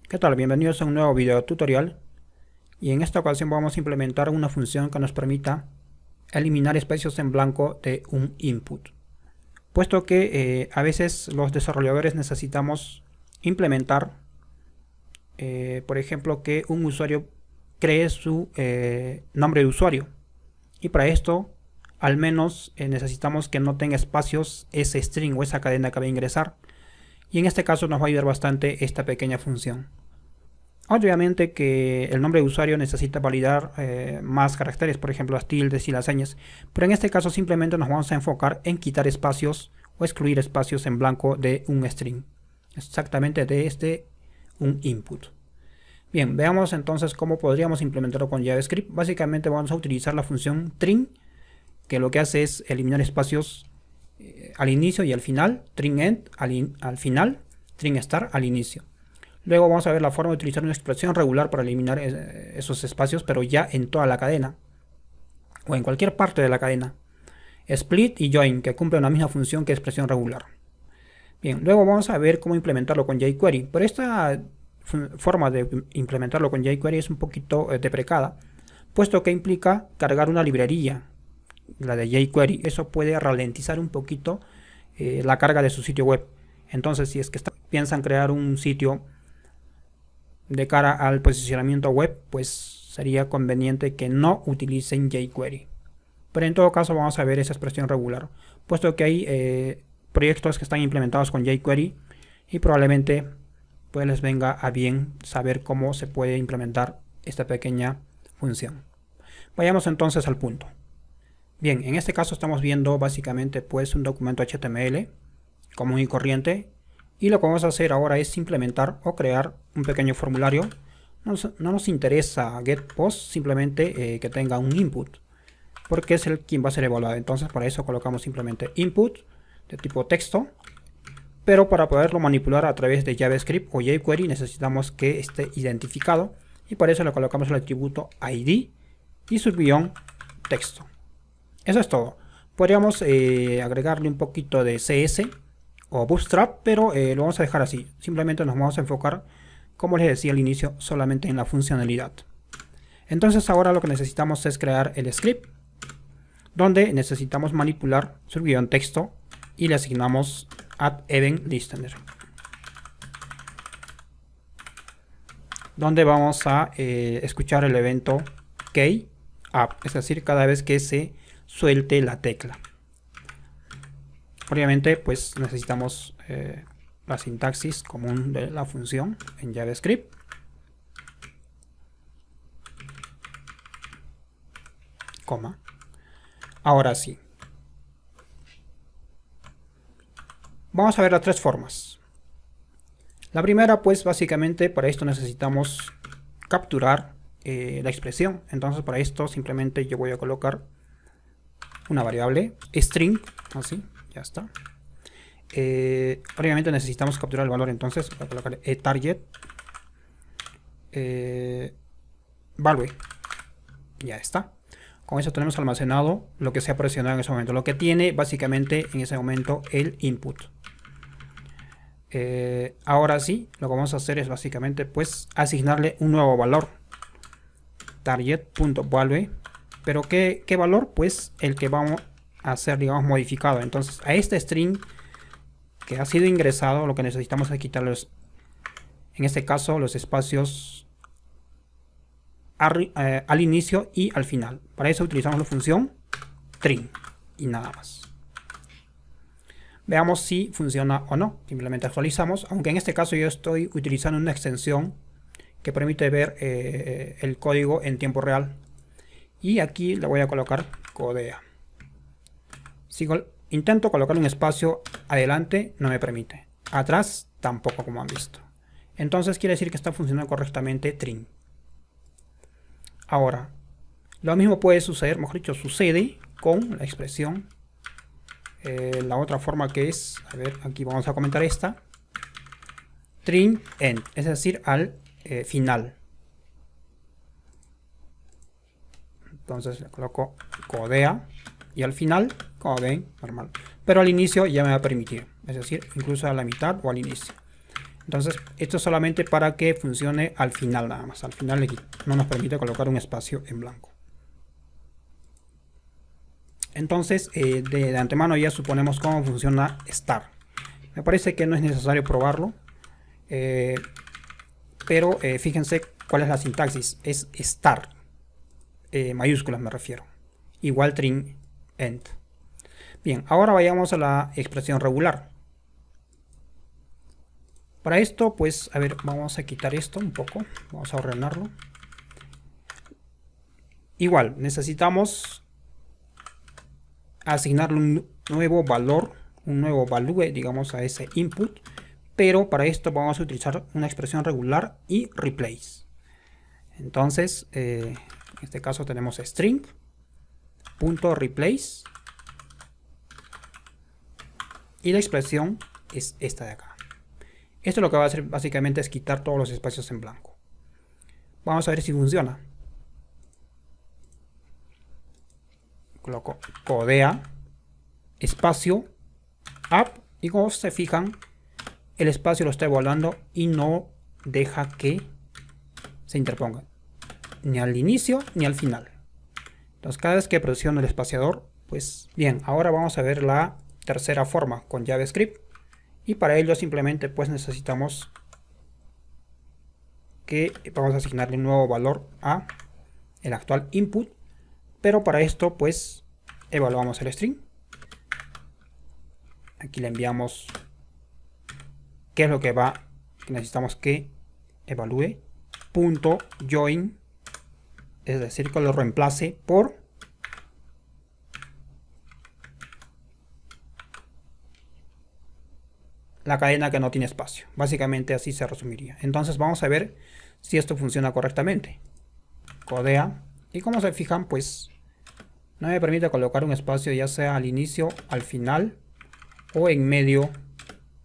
¿Qué tal? Bienvenidos a un nuevo video tutorial, y en esta ocasión vamos a implementar una función que nos permita eliminar espacios en blanco de un input, puesto que a veces los desarrolladores necesitamos implementar por ejemplo que un usuario cree su nombre de usuario, y para esto al menos necesitamos que no tenga espacios ese string o esa cadena que va a ingresar, y en este caso nos va a ayudar bastante esta pequeña función. Obviamente que el nombre de usuario necesita validar más caracteres, por ejemplo las tildes y las señas, pero en este caso simplemente nos vamos a enfocar en quitar espacios o excluir espacios en blanco de un string, exactamente desde un input. Bien, veamos entonces cómo podríamos implementarlo con JavaScript. Básicamente vamos a utilizar la función trim, que lo que hace es eliminar espacios al inicio y al final, trim end al final, trim start al inicio. Luego vamos a ver la forma de utilizar una expresión regular para eliminar esos espacios, pero ya en toda la cadena o en cualquier parte de la cadena. Split y join, que cumplen la misma función que expresión regular. Bien, luego vamos a ver cómo implementarlo con jQuery, pero esta forma de implementarlo con jQuery es un poquito deprecada, puesto que implica cargar una librería, la de jQuery. Eso puede ralentizar un poquito la carga de su sitio web. Entonces, si es que piensan crear un sitio de cara al posicionamiento web, pues sería conveniente que no utilicen jQuery. Pero en todo caso vamos a ver esa expresión regular, puesto que hay proyectos que están implementados con jQuery y probablemente pues les venga a bien saber cómo se puede implementar esta pequeña función. Vayamos entonces al punto. Bien, en este caso estamos viendo básicamente pues un documento HTML común y corriente, y lo que vamos a hacer ahora es implementar o crear un pequeño formulario. No nos interesa getPost, simplemente que tenga un input, porque es quien va a ser evaluado. Entonces para eso colocamos simplemente input de tipo texto, pero para poderlo manipular a través de JavaScript o jQuery necesitamos que esté identificado, y para eso le colocamos el atributo ID y su guión texto. Eso es todo. Podríamos agregarle un poquito de CS o Bootstrap, pero lo vamos a dejar así. Simplemente nos vamos a enfocar, como les decía al inicio, solamente en la funcionalidad. Entonces ahora lo que necesitamos es crear el script, donde necesitamos manipular su guión texto y le asignamos addEventListener, donde vamos a escuchar el evento keyUp, es decir, cada vez que se suelte la tecla. Obviamente pues necesitamos la sintaxis común de la función en JavaScript. Coma. Ahora sí. Vamos a ver las tres formas. La primera pues básicamente para esto necesitamos capturar la expresión. Entonces para esto simplemente yo voy a colocar una variable string, así. Ya está. Obviamente necesitamos capturar el valor, entonces voy a colocar target value. Ya está. Con eso tenemos almacenado lo que se ha presionado en ese momento, lo que tiene básicamente en ese momento el input. Ahora sí, lo que vamos a hacer es básicamente pues asignarle un nuevo valor, target.value. pero ¿qué valor? Pues el que vamos a hacer, digamos, modificado. Entonces a este string que ha sido ingresado, lo que necesitamos es quitarle en este caso los espacios al inicio y al final. Para eso utilizamos la función trim y nada más. Veamos si funciona o no. Simplemente actualizamos, aunque en este caso yo estoy utilizando una extensión que permite ver el código en tiempo real, y aquí le voy a colocar codea. Si intento colocar un espacio adelante, no me permite. Atrás tampoco, como han visto. Entonces quiere decir que está funcionando correctamente trim. Ahora, lo mismo puede suceder, mejor dicho, sucede con la expresión. La otra forma que es, a ver, aquí vamos a comentar esta. Trim end, es decir, al final. Entonces le coloco codea y al final, como ven, normal. Pero al inicio ya me va a permitir, es decir, incluso a la mitad o al inicio. Entonces esto es solamente para que funcione al final nada más. Al final no nos permite colocar un espacio en blanco. Entonces de antemano ya suponemos cómo funciona star. Me parece que no es necesario probarlo. Pero fíjense cuál es la sintaxis. Es star. Mayúsculas me refiero. Igual trim end. Bien, ahora vayamos a la expresión regular. Para esto, pues, a ver, vamos a quitar esto un poco. Vamos a ordenarlo. Igual, necesitamos asignarle un nuevo valor, un nuevo value, digamos, a ese input. Pero para esto vamos a utilizar una expresión regular y replace. Entonces, en este caso tenemos string.replace. Y la expresión es esta de acá. Esto lo que va a hacer básicamente es quitar todos los espacios en blanco. Vamos a ver si funciona. Coloco codea espacio up y como se fijan el espacio lo está evaluando y no deja que se interponga ni al inicio ni al final. Entonces cada vez que presiono el espaciador, pues bien, ahora vamos a ver la tercera forma con JavaScript. Y para ello simplemente pues necesitamos que vamos a asignarle un nuevo valor a el actual input. Pero para esto pues evaluamos el string. Aquí le enviamos qué es lo que necesitamos que evalúe. .join, es decir, que lo reemplace por la cadena que no tiene espacio. Básicamente así se resumiría. Entonces vamos a ver si esto funciona correctamente. Codea. Y como se fijan, pues no me permite colocar un espacio ya sea al inicio, al final o en medio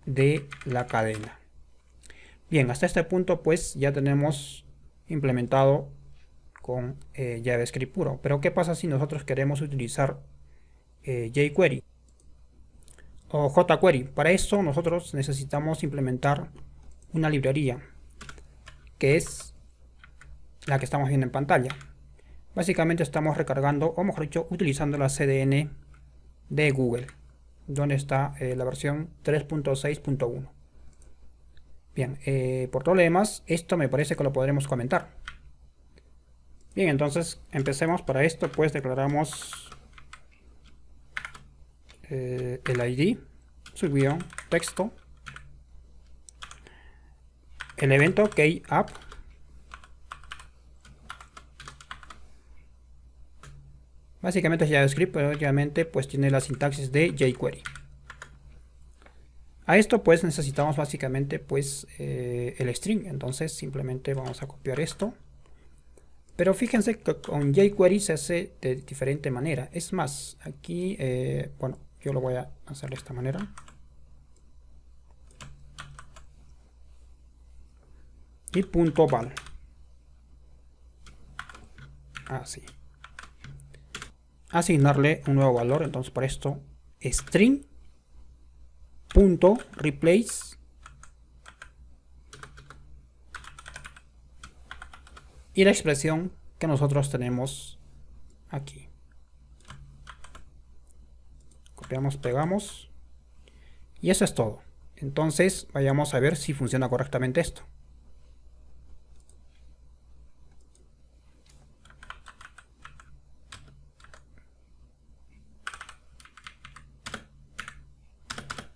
de la cadena. Bien, hasta este punto pues ya tenemos implementado con JavaScript puro. Pero ¿qué pasa si nosotros queremos utilizar jQuery? O jQuery. Para eso nosotros necesitamos implementar una librería que es la que estamos viendo en pantalla. Básicamente estamos recargando, o mejor dicho, utilizando la CDN de Google, donde está la versión 3.6.1. Bien, por todo lo demás, esto me parece que lo podremos comentar. Bien, entonces empecemos. Para esto pues declaramos el ID, subguión, texto, el evento keyapp, básicamente es JavaScript, pero obviamente pues tiene la sintaxis de jQuery. A esto pues necesitamos básicamente pues el string. Entonces simplemente vamos a copiar esto. Pero fíjense que con jQuery se hace de diferente manera. Es más, aquí, bueno, yo lo voy a hacer de esta manera. Y .val. Así. Asignarle un nuevo valor. Entonces para esto, string.replace. Y la expresión que nosotros tenemos aquí. Copiamos, pegamos. Y eso es todo. Entonces vayamos a ver si funciona correctamente esto.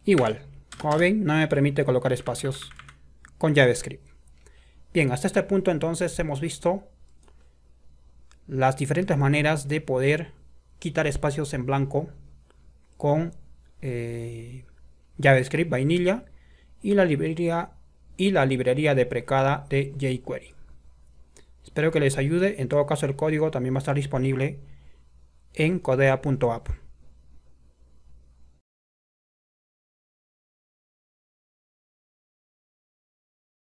Igual, como ven, no me permite colocar espacios con JavaScript. Bien, hasta este punto entonces hemos visto las diferentes maneras de poder quitar espacios en blanco con JavaScript Vanilla y la librería deprecada de jQuery. Espero que les ayude. En todo caso, el código también va a estar disponible en codea.app.